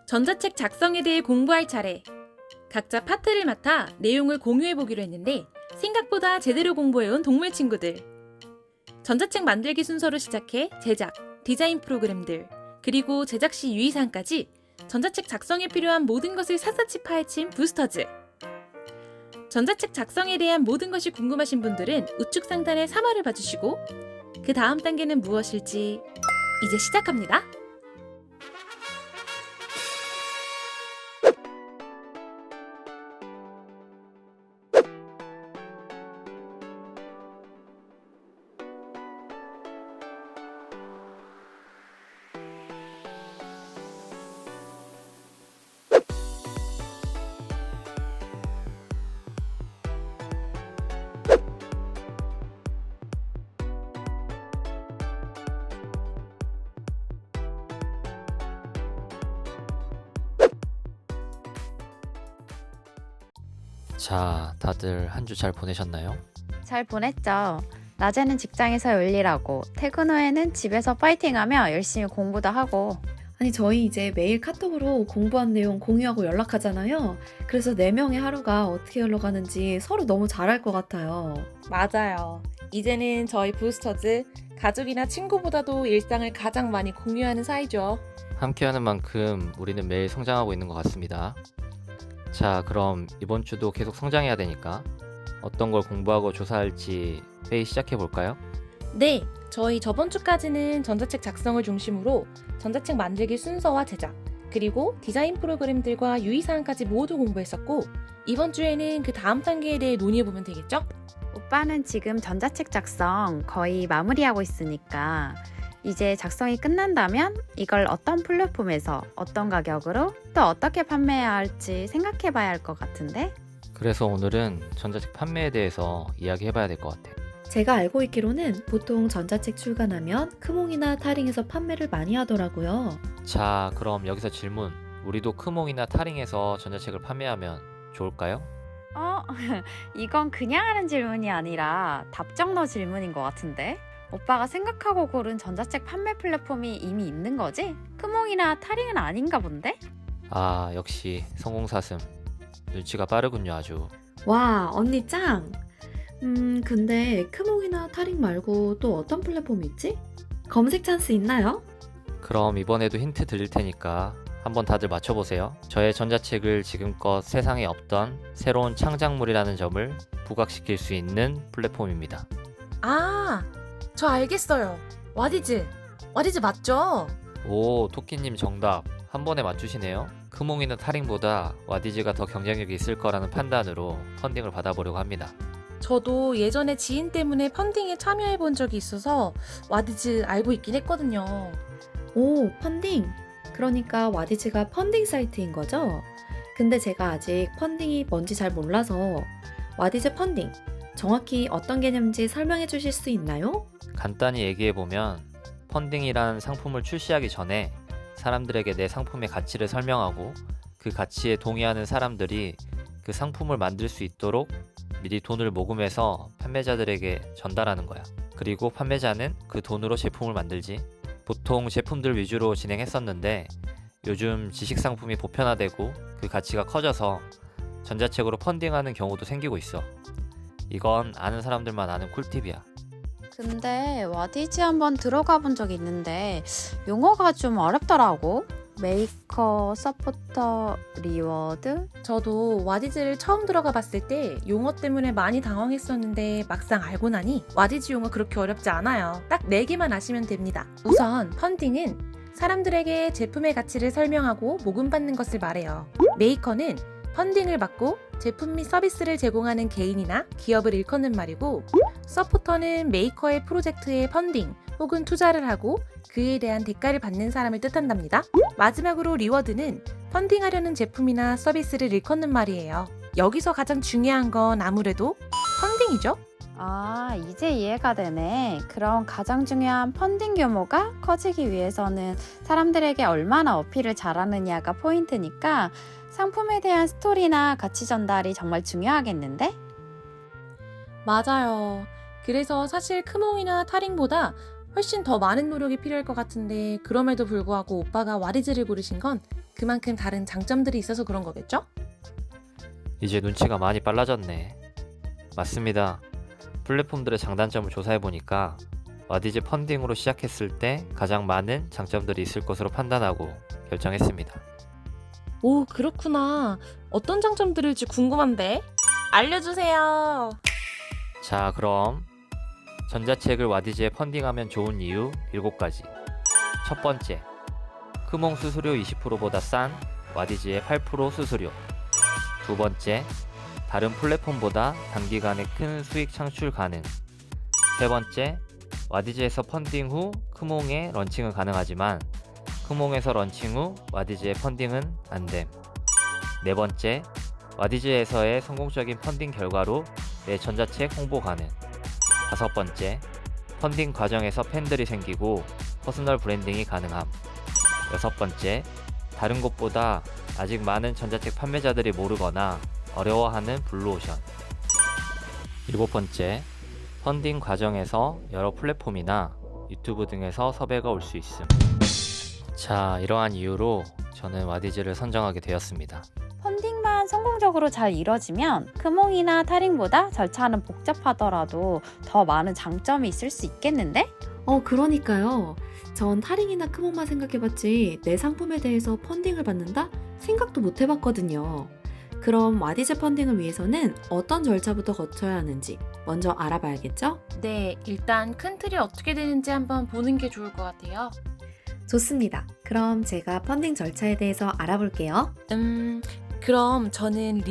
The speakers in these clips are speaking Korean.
전자책 작성에 대해 공부할 차례. 각자 파트를 맡아 내용을 공유해보기로 했는데 생각보다 제대로 공부해온 동물 친구들. 전자책 만들기 순서로 시작해 제작, 디자인 프로그램들, 그리고 제작 시 유의사항까지 전자책 작성에 필요한 모든 것을 샅샅이 파헤친 부스터즈. 전자책 작성에 대한 모든 것이 궁금하신 분들은 우측 상단의 3화를 봐주시고 그 다음 단계는 무엇일지 이제 시작합니다. 자, 다들 한 주 잘 보내셨나요? 잘 보냈죠. 낮에는 직장에서 열일하고 퇴근 후에는 집에서 파이팅하며 열심히 공부도 하고. 아니 저희 이제 매일 카톡으로 공부한 내용 공유하고 연락하잖아요. 그래서 4명의 하루가 어떻게 흘러가는지 서로 너무 잘 알 것 같아요. 맞아요. 이제는 저희 부스터즈 가족이나 친구보다도 일상을 가장 많이 공유하는 사이죠. 함께하는 만큼 우리는 매일 성장하고 있는 것 같습니다. 자, 그럼 이번 주도 계속 성장해야 되니까 어떤 걸 공부하고 조사할지 회의 시작해 볼까요? 네, 저희 저번 주까지는 전자책 작성을 중심으로 전자책 만들기 순서와 제작, 그리고 디자인 프로그램들과 유의사항까지 모두 공부했었고 이번 주에는 그 다음 단계에 대해 논의해보면 되겠죠? 오빠는 지금 전자책 작성 거의 마무리하고 있으니까 이제 작성이 끝난다면 이걸 어떤 플랫폼에서 어떤 가격으로 또 어떻게 판매해야 할지 생각해 봐야 할 것 같은데? 그래서 오늘은 전자책 판매에 대해서 이야기해 봐야 될 것 같아요. 제가 알고 있기로는 보통 전자책 출간하면 크몽이나 타링에서 판매를 많이 하더라고요. 자, 그럼 여기서 질문. 우리도 크몽이나 타링에서 전자책을 판매하면 좋을까요? 이건 그냥 하는 질문이 아니라 답정너 질문인 것 같은데? 오빠가 생각하고 고른 전자책 판매 플랫폼이 이미 있는 거지? 크몽이나 타링은 아닌가 본데? 아, 역시 성공사슴. 눈치가 빠르군요, 아주. 와, 언니 짱! 근데 크몽이나 타링 말고 또 어떤 플랫폼이 있지? 검색 찬스 있나요? 그럼 이번에도 힌트 드릴 테니까 한번 다들 맞춰보세요. 저의 전자책을 지금껏 세상에 없던 새로운 창작물이라는 점을 부각시킬 수 있는 플랫폼입니다. 아, 저 알겠어요. 와디즈 맞죠? 오, 토끼님 정답. 한 번에 맞추시네요. 크몽이나 타링보다 와디즈가 더 경쟁력이 있을 거라는 판단으로 펀딩을 받아보려고 합니다. 저도 예전에 지인 때문에 펀딩에 참여해본 적이 있어서 와디즈 알고 있긴 했거든요. 오, 펀딩! 그러니까 와디즈가 펀딩 사이트인 거죠? 근데 제가 아직 펀딩이 뭔지 잘 몰라서 와디즈 펀딩, 정확히 어떤 개념인지 설명해 주실 수 있나요? 간단히 얘기해보면 펀딩이란 상품을 출시하기 전에 사람들에게 내 상품의 가치를 설명하고 그 가치에 동의하는 사람들이 그 상품을 만들 수 있도록 미리 돈을 모금해서 판매자들에게 전달하는 거야. 그리고 판매자는 그 돈으로 제품을 만들지. 보통 제품들 위주로 진행했었는데 요즘 지식 상품이 보편화되고 그 가치가 커져서 전자책으로 펀딩하는 경우도 생기고 있어. 이건 아는 사람들만 아는 꿀팁이야. 근데 와디즈 한번 들어가 본 적이 있는데 용어가 좀 어렵더라고. 메이커, 서포터, 리워드? 저도 와디즈를 처음 들어가 봤을 때 용어 때문에 많이 당황했었는데 막상 알고 나니 와디즈 용어 그렇게 어렵지 않아요. 딱 4개만 아시면 됩니다. 우선 펀딩은 사람들에게 제품의 가치를 설명하고 모금받는 것을 말해요. 메이커는 펀딩을 받고 제품 및 서비스를 제공하는 개인이나 기업을 일컫는 말이고, 서포터는 메이커의 프로젝트에 펀딩 혹은 투자를 하고 그에 대한 대가를 받는 사람을 뜻한답니다. 마지막으로 리워드는 펀딩하려는 제품이나 서비스를 일컫는 말이에요. 여기서 가장 중요한 건 아무래도 펀딩이죠. 아, 이제 이해가 되네. 그럼 가장 중요한 펀딩 규모가 커지기 위해서는 사람들에게 얼마나 어필을 잘하느냐가 포인트니까 상품에 대한 스토리나 가치 전달이 정말 중요하겠는데? 맞아요. 그래서 사실 크몽이나 타링보다 훨씬 더 많은 노력이 필요할 것 같은데 그럼에도 불구하고 오빠가 와디즈를 고르신 건 그만큼 다른 장점들이 있어서 그런 거겠죠? 이제 눈치가 많이 빨라졌네. 맞습니다. 플랫폼들의 장단점을 조사해보니까 와디즈 펀딩으로 시작했을 때 가장 많은 장점들이 있을 것으로 판단하고 결정했습니다. 오, 그렇구나. 어떤 장점들일지 궁금한데? 알려주세요. 자, 그럼 전자책을 와디즈에 펀딩하면 좋은 이유 7가지. 첫 번째, 크몽 수수료 20%보다 싼 와디즈의 8% 수수료. 두 번째, 다른 플랫폼보다 단기간에 큰 수익 창출 가능. 세 번째, 와디즈에서 펀딩 후 크몽에 런칭은 가능하지만 크몽에서 런칭 후 와디즈의 펀딩은 안됨. 네 번째, 와디즈에서의 성공적인 펀딩 결과로 내 전자책 홍보 가능. 다섯 번째, 펀딩 과정에서 팬들이 생기고 퍼스널 브랜딩이 가능함. 여섯 번째, 다른 곳보다 아직 많은 전자책 판매자들이 모르거나 어려워하는 블루오션. 일곱 번째, 펀딩 과정에서 여러 플랫폼이나 유튜브 등에서 섭외가 올 수 있음. 자, 이러한 이유로 저는 와디즈를 선정하게 되었습니다. 펀딩만 성공적으로 잘 이뤄지면 크몽이나 타링보다 절차는 복잡하더라도 더 많은 장점이 있을 수 있겠는데? 그러니까요. 전 타링이나 크몽만 생각해봤지 내 상품에 대해서 펀딩을 받는다? 생각도 못 해봤거든요. 그럼 와디즈 펀딩을 위해서는 어떤 절차부터 거쳐야 하는지 먼저 알아봐야겠죠? 네, 일단 큰 틀이 어떻게 되는지 한번 보는 게 좋을 것 같아요. 좋습니다. 그럼 제가 펀딩 절차에 대해서 알아볼게요. 그럼 저는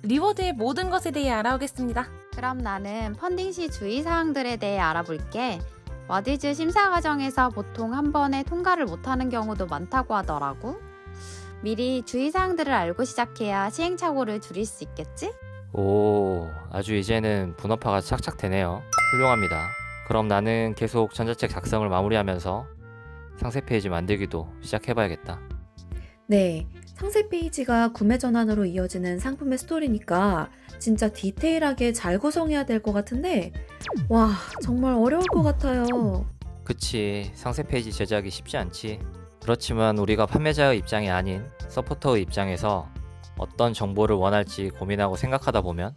리워드의 모든 것에 대해 알아오겠습니다. 그럼 나는 펀딩 시 주의사항들에 대해 알아볼게. 와디즈 심사 과정에서 보통 한 번에 통과를 못하는 경우도 많다고 하더라고. 미리 주의사항들을 알고 시작해야 시행착오를 줄일 수 있겠지? 오, 아주 이제는 분업화가 착착 되네요. 훌륭합니다. 그럼 나는 계속 전자책 작성을 마무리하면서 상세 페이지 만들기도 시작해봐야겠다. 네, 상세 페이지가 구매 전환으로 이어지는 상품의 스토리니까 진짜 디테일하게 잘 구성해야 될 것 같은데 와, 정말 어려울 것 같아요. 그치, 상세 페이지 제작이 쉽지 않지. 그렇지만 우리가 판매자의 입장이 아닌 서포터의 입장에서 어떤 정보를 원할지 고민하고 생각하다 보면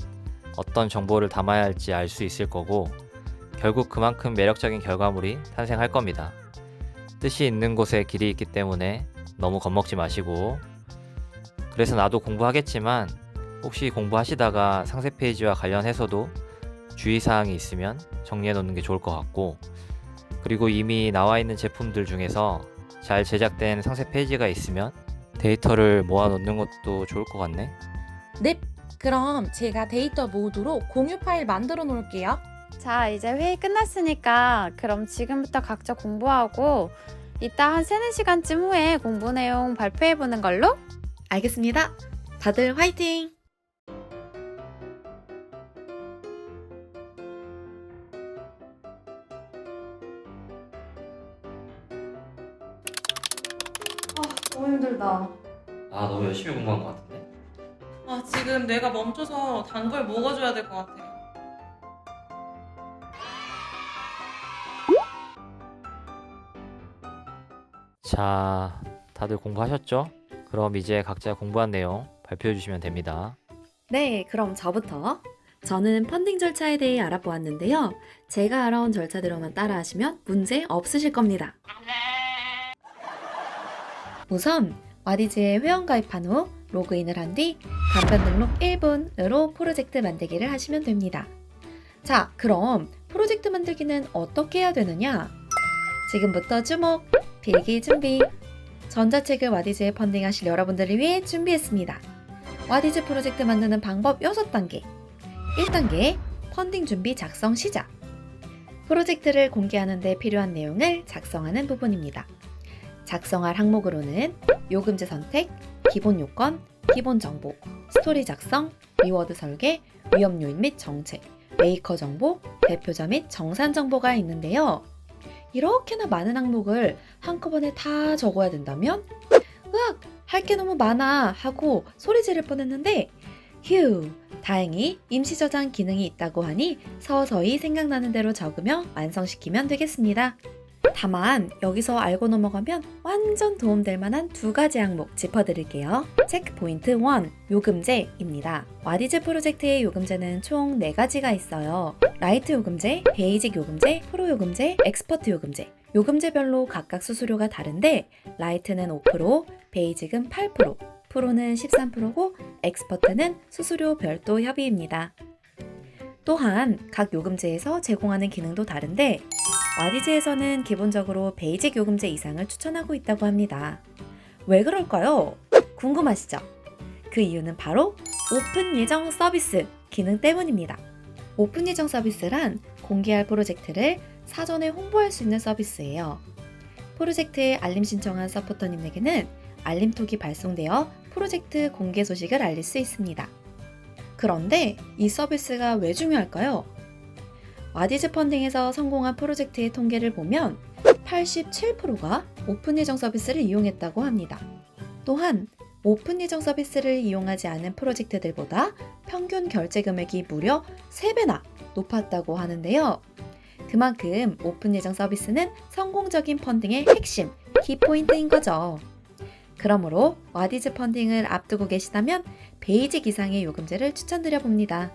어떤 정보를 담아야 할지 알 수 있을 거고 결국 그만큼 매력적인 결과물이 탄생할 겁니다. 뜻이 있는 곳에 길이 있기 때문에 너무 겁먹지 마시고, 그래서 나도 공부하겠지만 혹시 공부하시다가 상세 페이지와 관련해서도 주의사항이 있으면 정리해 놓는 게 좋을 것 같고, 그리고 이미 나와 있는 제품들 중에서 잘 제작된 상세 페이지가 있으면 데이터를 모아 놓는 것도 좋을 것 같네. 네, 그럼 제가 데이터 모드로 공유 파일 만들어 놓을게요. 자, 이제 회의 끝났으니까 그럼 지금부터 각자 공부하고 이따 한 3-4시간쯤 후에 공부 내용 발표해보는 걸로? 알겠습니다. 다들 화이팅! 너무 힘들다. 아, 너무 열심히 공부한 것 같은데? 지금 내가 멈춰서 단 걸 먹어줘야 될 것 같아. 자, 다들 공부하셨죠? 그럼 이제 각자 공부한 내용 발표해 주시면 됩니다. 네, 그럼 저부터. 저는 펀딩 절차에 대해 알아보았는데요. 제가 알아온 절차대로만 따라하시면 문제 없으실 겁니다. 우선 와디즈에 회원 가입한 후 로그인을 한 뒤 간편 등록 1분으로 프로젝트 만들기를 하시면 됩니다. 자, 그럼 프로젝트 만들기는 어떻게 해야 되느냐? 지금부터 주목! 필기 준비! 전자책을 와디즈에 펀딩하실 여러분들을 위해 준비했습니다. 와디즈 프로젝트 만드는 방법 6단계. 1단계, 펀딩 준비 작성 시작. 프로젝트를 공개하는 데 필요한 내용을 작성하는 부분입니다. 작성할 항목으로는 요금제 선택, 기본 요건, 기본 정보, 스토리 작성, 리워드 설계, 위험 요인 및 정책, 메이커 정보, 대표자 및 정산 정보가 있는데요. 이렇게나 많은 항목을 한꺼번에 다 적어야 된다면 으악! 할 게 너무 많아 하고 소리 지를 뻔했는데 휴! 다행히 임시 저장 기능이 있다고 하니 서서히 생각나는 대로 적으며 완성시키면 되겠습니다. 다만 여기서 알고 넘어가면 완전 도움될 만한 두 가지 항목 짚어드릴게요. 체크 포인트 1. 요금제입니다. 와디즈 프로젝트의 요금제는 총 4가지가 있어요. 라이트 요금제, 베이직 요금제, 프로 요금제, 엑스퍼트 요금제. 요금제별로 각각 수수료가 다른데 라이트는 5%, 베이직은 8%, 프로는 13%고 엑스퍼트는 수수료 별도 협의입니다. 또한 각 요금제에서 제공하는 기능도 다른데 와디즈에서는 기본적으로 베이직 요금제 이상을 추천하고 있다고 합니다. 왜 그럴까요? 궁금하시죠? 그 이유는 바로 오픈 예정 서비스 기능 때문입니다. 오픈 예정 서비스란 공개할 프로젝트를 사전에 홍보할 수 있는 서비스예요. 프로젝트에 알림 신청한 서포터님에게는 알림톡이 발송되어 프로젝트 공개 소식을 알릴 수 있습니다. 그런데 이 서비스가 왜 중요할까요? 와디즈 펀딩에서 성공한 프로젝트의 통계를 보면 87%가 오픈 예정 서비스를 이용했다고 합니다. 또한 오픈 예정 서비스를 이용하지 않은 프로젝트들보다 평균 결제 금액이 무려 3배나 높았다고 하는데요. 그만큼 오픈 예정 서비스는 성공적인 펀딩의 핵심, 키포인트인 거죠. 그러므로 와디즈 펀딩을 앞두고 계시다면 베이직 이상의 요금제를 추천드려 봅니다.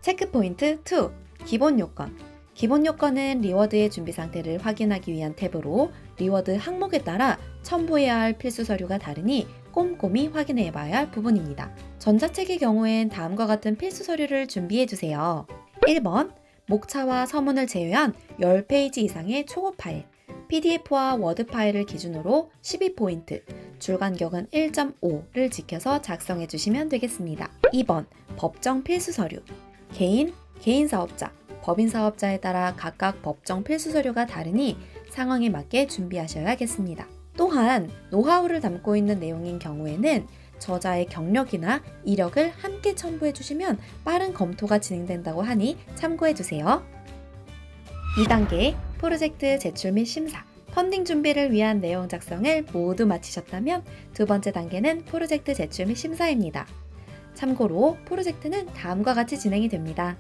체크 포인트 2. 기본 요건. 기본 요건은 리워드의 준비 상태를 확인하기 위한 탭으로 리워드 항목에 따라 첨부해야 할 필수 서류가 다르니 꼼꼼히 확인해 봐야 할 부분입니다. 전자책의 경우엔 다음과 같은 필수 서류를 준비해 주세요. 1번, 목차와 서문을 제외한 10페이지 이상의 초고 파일, PDF와 워드 파일을 기준으로 12포인트, 줄 간격은 1.5를 지켜서 작성해 주시면 되겠습니다. 2번, 법정 필수 서류. 개인, 개인 사업자, 법인 사업자에 따라 각각 법정 필수 서류가 다르니 상황에 맞게 준비하셔야겠습니다. 또한 노하우를 담고 있는 내용인 경우에는 저자의 경력이나 이력을 함께 첨부해 주시면 빠른 검토가 진행된다고 하니 참고해 주세요. 2단계 프로젝트 제출 및 심사. 펀딩 준비를 위한 내용 작성을 모두 마치셨다면 두 번째 단계는 프로젝트 제출 및 심사입니다. 참고로 프로젝트는 다음과 같이 진행이 됩니다.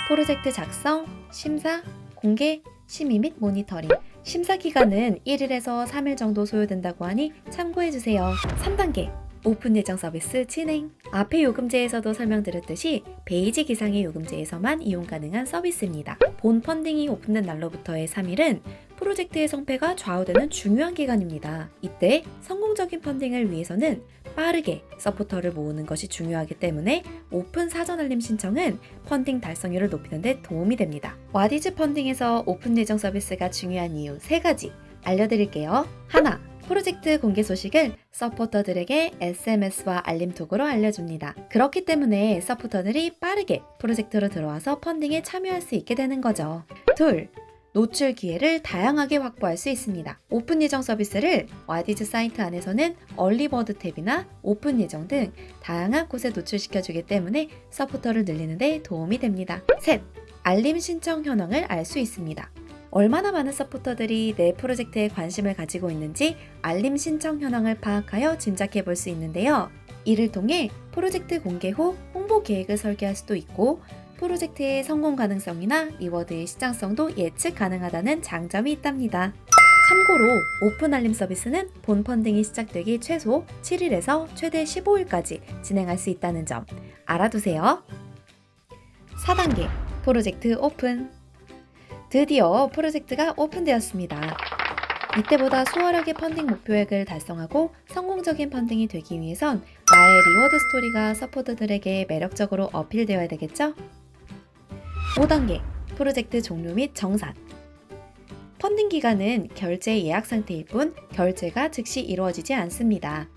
프로젝트 작성, 심사, 공개, 심의 및 모니터링. 심사 기간은 1일에서 3일 정도 소요된다고 하니 참고해주세요. 3단계 오픈 예정 서비스 진행. 앞의 요금제에서도 설명드렸듯이 베이직 이상의 요금제에서만 이용 가능한 서비스입니다. 본 펀딩이 오픈된 날로부터의 3일은 프로젝트의 성패가 좌우되는 중요한 기간입니다. 이때 성공적인 펀딩을 위해서는 빠르게 서포터를 모으는 것이 중요하기 때문에 오픈 사전 알림 신청은 펀딩 달성률을 높이는 데 도움이 됩니다. 와디즈 펀딩에서 오픈 예정 서비스가 중요한 이유 3가지 알려드릴게요. 하나, 프로젝트 공개 소식을 서포터들에게 SMS와 알림톡으로 알려줍니다. 그렇기 때문에 서포터들이 빠르게 프로젝트로 들어와서 펀딩에 참여할 수 있게 되는 거죠. 둘, 노출 기회를 다양하게 확보할 수 있습니다. 오픈 예정 서비스를 와디즈 사이트 안에서는 얼리버드 탭이나 오픈 예정 등 다양한 곳에 노출시켜주기 때문에 서포터를 늘리는 데 도움이 됩니다. 셋, 알림 신청 현황을 알 수 있습니다. 얼마나 많은 서포터들이 내 프로젝트에 관심을 가지고 있는지 알림 신청 현황을 파악하여 짐작해 볼 수 있는데요. 이를 통해 프로젝트 공개 후 홍보 계획을 설계할 수도 있고 프로젝트의 성공 가능성이나 리워드의 시장성도 예측 가능하다는 장점이 있답니다. 참고로 오픈 알림 서비스는 본 펀딩이 시작되기 최소 7일에서 최대 15일까지 진행할 수 있다는 점 알아두세요. 4단계 프로젝트 오픈. 드디어 프로젝트가 오픈되었습니다. 이때보다 수월하게 펀딩 목표액을 달성하고 성공적인 펀딩이 되기 위해선 나의 리워드 스토리가 서포터들에게 매력적으로 어필되어야 되겠죠? 5단계 프로젝트 종료 및 정산. 펀딩 기간은 결제 예약 상태일 뿐 결제가 즉시 이루어지지 않습니다.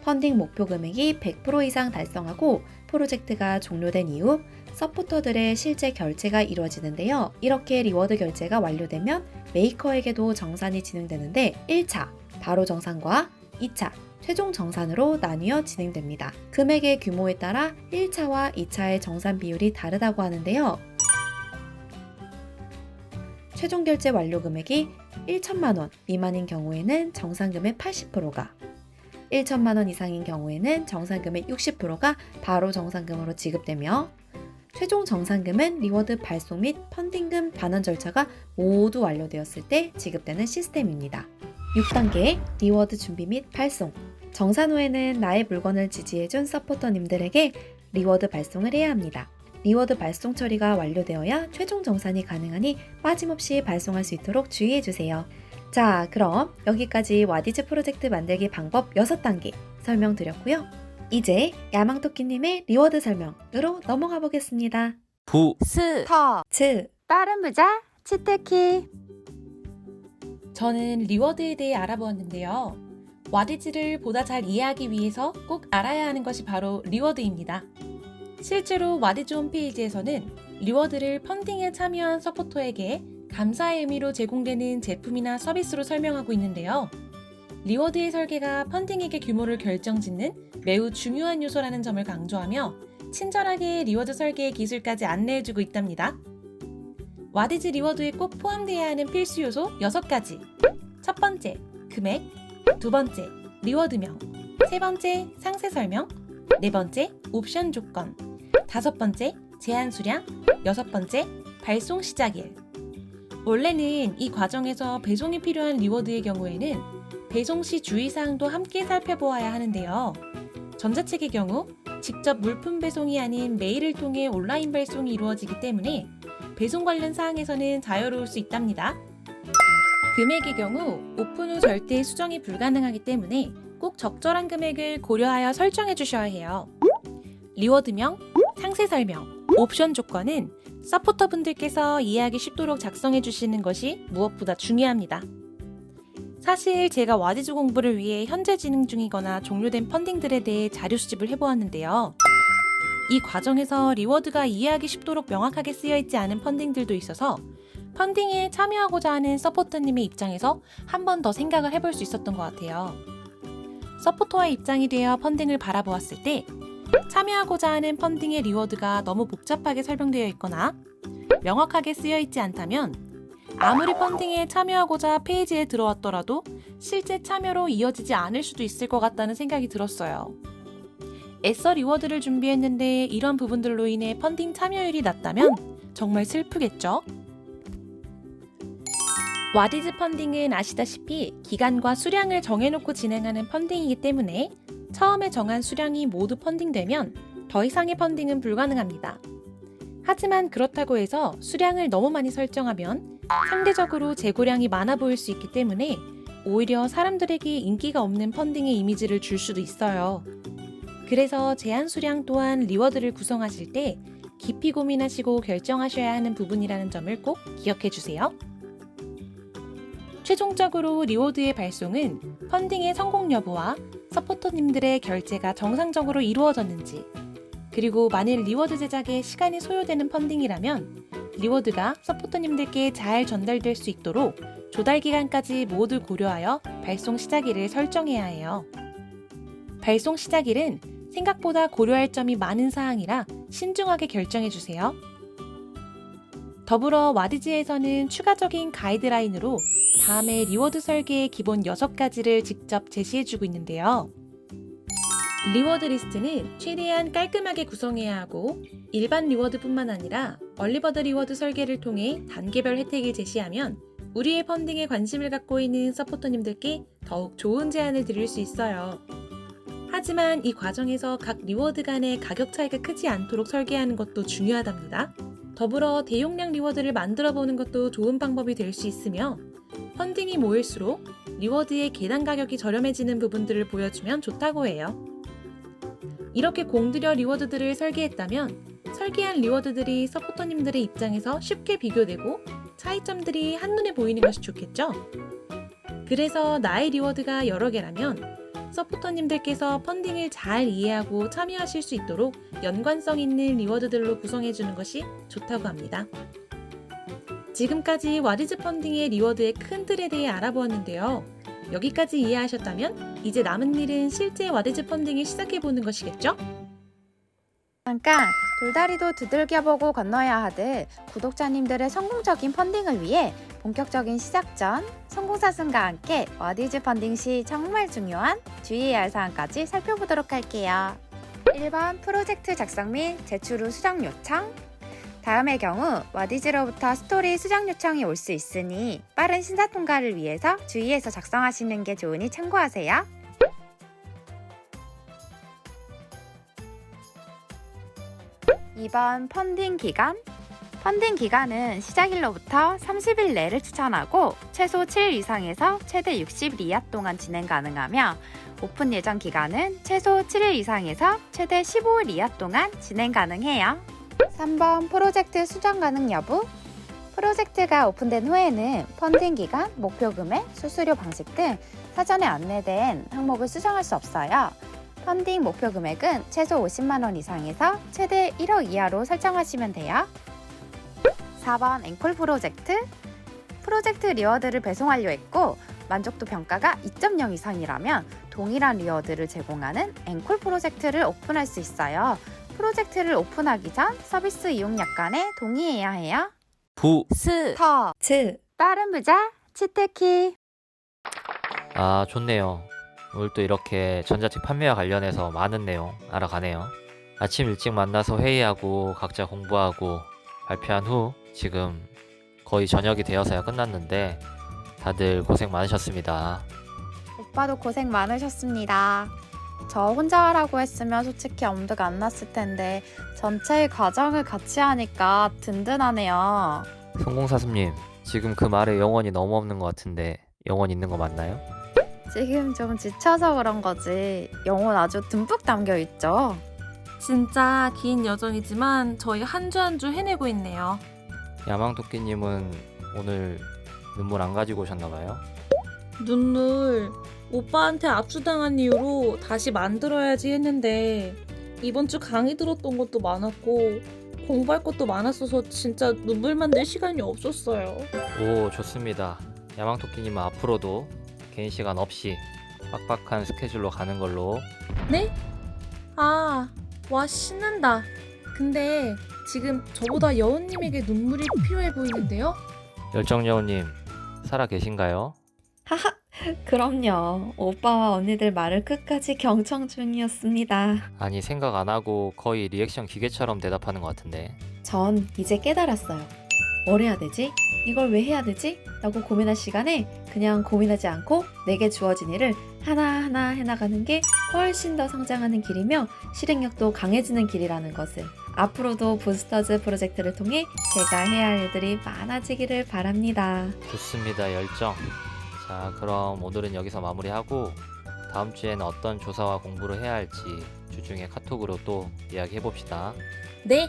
펀딩 목표 금액이 100% 이상 달성하고 프로젝트가 종료된 이후 서포터들의 실제 결제가 이루어지는데요. 이렇게 리워드 결제가 완료되면 메이커에게도 정산이 진행되는데 1차 바로 정산과 2차 최종 정산으로 나뉘어 진행됩니다. 금액의 규모에 따라 1차와 2차의 정산 비율이 다르다고 하는데요. 최종 결제 완료 금액이 1천만 원 미만인 경우에는 정산금의 80%가, 1천만 원 이상인 경우에는 정산금의 60%가 바로 정산금으로 지급되며 최종 정산금은 리워드 발송 및 펀딩금 반환 절차가 모두 완료되었을 때 지급되는 시스템입니다. 6단계 리워드 준비 및 발송. 정산 후에는 나의 물건을 지지해준 서포터님들에게 리워드 발송을 해야 합니다. 리워드 발송 처리가 완료되어야 최종 정산이 가능하니 빠짐없이 발송할 수 있도록 주의해주세요. 자, 그럼 여기까지 와디즈 프로젝트 만들기 방법 6단계 설명드렸고요. 이제 야망토끼님의 리워드 설명으로 넘어가 보겠습니다. 스. 빠른 부자 치트키. 저는 리워드에 대해 알아보았는데요. 와디즈를 보다 잘 이해하기 위해서 꼭 알아야 하는 것이 바로 리워드입니다. 실제로 와디즈 홈페이지에서는 리워드를 펀딩에 참여한 서포터에게 감사의 의미로 제공되는 제품이나 서비스로 설명하고 있는데요. 리워드의 설계가 펀딩액의 규모를 결정짓는 매우 중요한 요소라는 점을 강조하며 친절하게 리워드 설계의 기술까지 안내해주고 있답니다. 와디즈 리워드에 꼭 포함되어야 하는 필수 요소 6가지. 첫 번째, 금액. 두 번째, 리워드명. 세 번째, 상세 설명. 네 번째, 옵션 조건. 다섯 번째, 제한 수량. 여섯 번째, 발송 시작일. 원래는 이 과정에서 배송이 필요한 리워드의 경우에는 배송 시 주의사항도 함께 살펴보아야 하는데요. 전자책의 경우 직접 물품 배송이 아닌 메일을 통해 온라인 발송이 이루어지기 때문에 배송 관련 사항에서는 자유로울 수 있답니다. 금액의 경우 오픈 후 절대 수정이 불가능하기 때문에 꼭 적절한 금액을 고려하여 설정해 주셔야 해요. 리워드명, 상세 설명, 옵션 조건은 서포터분들께서 이해하기 쉽도록 작성해 주시는 것이 무엇보다 중요합니다. 사실 제가 와디즈 공부를 위해 현재 진행 중이거나 종료된 펀딩들에 대해 자료 수집을 해보았는데요. 이 과정에서 리워드가 이해하기 쉽도록 명확하게 쓰여있지 않은 펀딩들도 있어서 펀딩에 참여하고자 하는 서포터님의 입장에서 한 번 더 생각을 해볼 수 있었던 것 같아요. 서포터의 입장이 되어 펀딩을 바라보았을 때 참여하고자 하는 펀딩의 리워드가 너무 복잡하게 설명되어 있거나 명확하게 쓰여있지 않다면 아무리 펀딩에 참여하고자 페이지에 들어왔더라도 실제 참여로 이어지지 않을 수도 있을 것 같다는 생각이 들었어요. 애써 리워드를 준비했는데 이런 부분들로 인해 펀딩 참여율이 낮다면 정말 슬프겠죠? 와디즈 펀딩은 아시다시피 기간과 수량을 정해놓고 진행하는 펀딩이기 때문에 처음에 정한 수량이 모두 펀딩되면 더 이상의 펀딩은 불가능합니다. 하지만 그렇다고 해서 수량을 너무 많이 설정하면 상대적으로 재고량이 많아 보일 수 있기 때문에 오히려 사람들에게 인기가 없는 펀딩의 이미지를 줄 수도 있어요. 그래서 제한 수량 또한 리워드를 구성하실 때 깊이 고민하시고 결정하셔야 하는 부분이라는 점을 꼭 기억해 주세요. 최종적으로 리워드의 발송은 펀딩의 성공 여부와 서포터님들의 결제가 정상적으로 이루어졌는지, 그리고 만일 리워드 제작에 시간이 소요되는 펀딩이라면 리워드가 서포터님들께 잘 전달될 수 있도록 조달 기간까지 모두 고려하여 발송 시작일을 설정해야 해요. 발송 시작일은 생각보다 고려할 점이 많은 사항이라 신중하게 결정해 주세요. 더불어 와디즈에서는 추가적인 가이드라인으로 다음에 리워드 설계의 기본 6가지를 직접 제시해주고 있는데요. 리워드 리스트는 최대한 깔끔하게 구성해야 하고 일반 리워드뿐만 아니라 얼리버드 리워드 설계를 통해 단계별 혜택을 제시하면 우리의 펀딩에 관심을 갖고 있는 서포터님들께 더욱 좋은 제안을 드릴 수 있어요. 하지만 이 과정에서 각 리워드 간의 가격 차이가 크지 않도록 설계하는 것도 중요하답니다. 더불어 대용량 리워드를 만들어 보는 것도 좋은 방법이 될 수 있으며 펀딩이 모일수록 리워드의 계단 가격이 저렴해지는 부분들을 보여주면 좋다고 해요. 이렇게 공들여 리워드들을 설계했다면 설계한 리워드들이 서포터님들의 입장에서 쉽게 비교되고 차이점들이 한눈에 보이는 것이 좋겠죠? 그래서 나의 리워드가 여러 개라면 서포터님들께서 펀딩을 잘 이해하고 참여하실 수 있도록 연관성 있는 리워드들로 구성해주는 것이 좋다고 합니다. 지금까지 와디즈 펀딩의 리워드의 큰 틀에 대해 알아보았는데요. 여기까지 이해하셨다면 이제 남은 일은 실제 와디즈 펀딩을 시작해보는 것이겠죠? 잠깐 돌다리도 두들겨보고 건너야 하듯 구독자님들의 성공적인 펀딩을 위해 본격적인 시작 전 성공사슴과 함께 와디즈 펀딩 시 정말 중요한 주의해야 할 사항까지 살펴보도록 할게요. 1번 프로젝트 작성 및 제출 후 수정 요청. 다음의 경우 와디즈로부터 스토리 수정 요청이 올 수 있으니 빠른 심사 통과를 위해서 주의해서 작성하시는 게 좋으니 참고하세요. 2번 펀딩 기간. 펀딩 기간은 시작일로부터 30일 내를 추천하고 최소 7일 이상에서 최대 60일 이하 동안 진행 가능하며 오픈 예정 기간은 최소 7일 이상에서 최대 15일 이하 동안 진행 가능해요. 3번 프로젝트 수정 가능 여부. 프로젝트가 오픈된 후에는 펀딩 기간, 목표 금액, 수수료 방식 등 사전에 안내된 항목을 수정할 수 없어요. 펀딩 목표 금액은 최소 50만 원 이상에서 최대 1억 이하로 설정하시면 돼요. 4번 앵콜 프로젝트. 프로젝트 리워드를 배송하려 했고 만족도 평가가 2.0 이상이라면 동일한 리워드를 제공하는 앵콜 프로젝트를 오픈할 수 있어요. 프로젝트를 오픈하기 전 서비스 이용 약관에 동의해야 해요. 스. 터. 즈. 빠른 부자 치트키. 아, 좋네요. 오늘 또 이렇게 전자책 판매와 관련해서 많은 내용 알아가네요. 아침 일찍 만나서 회의하고 각자 공부하고 발표한 후 지금 거의 저녁이 되어서야 끝났는데 다들 고생 많으셨습니다. 오빠도 고생 많으셨습니다. 저 혼자 하라고 했으면 솔직히 엄두가 안 났을 텐데 전체의 과정을 같이 하니까 든든하네요. 성공사슴님, 지금 그 말에 영혼이 너무 없는 것 같은데 영혼 있는 거 맞나요? 지금 좀 지쳐서 그런 거지 영혼 아주 듬뿍 담겨있죠. 진짜 긴 여정이지만 저희 한 주 한 주 해내고 있네요. 야망토끼님은 오늘 눈물 안 가지고 오셨나봐요? 눈물. 오빠한테 압수당한 이후로 다시 만들어야지 했는데 이번 주 강의 들었던 것도 많았고 공부할 것도 많았어서 진짜 눈물 만들 시간이 없었어요. 오, 좋습니다. 야망토끼님은 앞으로도 개인 시간 없이 빡빡한 스케줄로 가는 걸로. 네? 아, 와 신난다. 근데 지금 저보다 여운님에게 눈물이 필요해 보이는데요? 열정여우님, 살아 계신가요? 하하, 그럼요. 오빠와 언니들 말을 끝까지 경청 중이었습니다. 아니, 생각 안 하고 거의 리액션 기계처럼 대답하는 것 같은데. 전 이제 깨달았어요. 뭘 해야 되지? 이걸 왜 해야 되지? 라고 고민할 시간에 그냥 고민하지 않고 내게 주어진 일을 하나하나 해나가는 게 훨씬 더 성장하는 길이며 실행력도 강해지는 길이라는 것을 앞으로도 부스터즈 프로젝트를 통해 제가 해야 할 일들이 많아지기를 바랍니다. 좋습니다, 열정. 자, 그럼 오늘은 여기서 마무리하고 다음 주에는 어떤 조사와 공부를 해야 할지 주중에 카톡으로 또 이야기해봅시다. 네,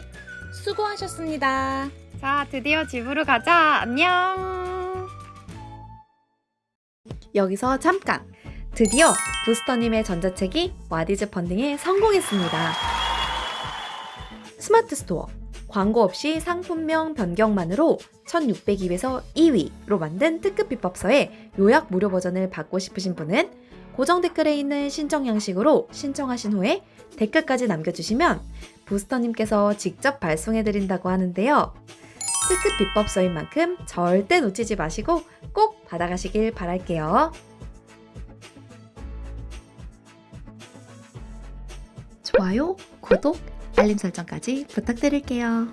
수고하셨습니다. 자, 드디어 집으로 가자. 안녕. 여기서 잠깐! 드디어 부스터님의 전자책이 와디즈 펀딩에 성공했습니다. 스마트 스토어, 광고 없이 상품명 변경만으로 1602에서 2위로 만든 특급 비법서의 요약 무료 버전을 받고 싶으신 분은 고정 댓글에 있는 신청 양식으로 신청하신 후에 댓글까지 남겨주시면 부스터님께서 직접 발송해드린다고 하는데요. 특급 비법서인 만큼 절대 놓치지 마시고 꼭 받아가시길 바랄게요. 좋아요, 구독, 알림 설정까지 부탁드릴게요.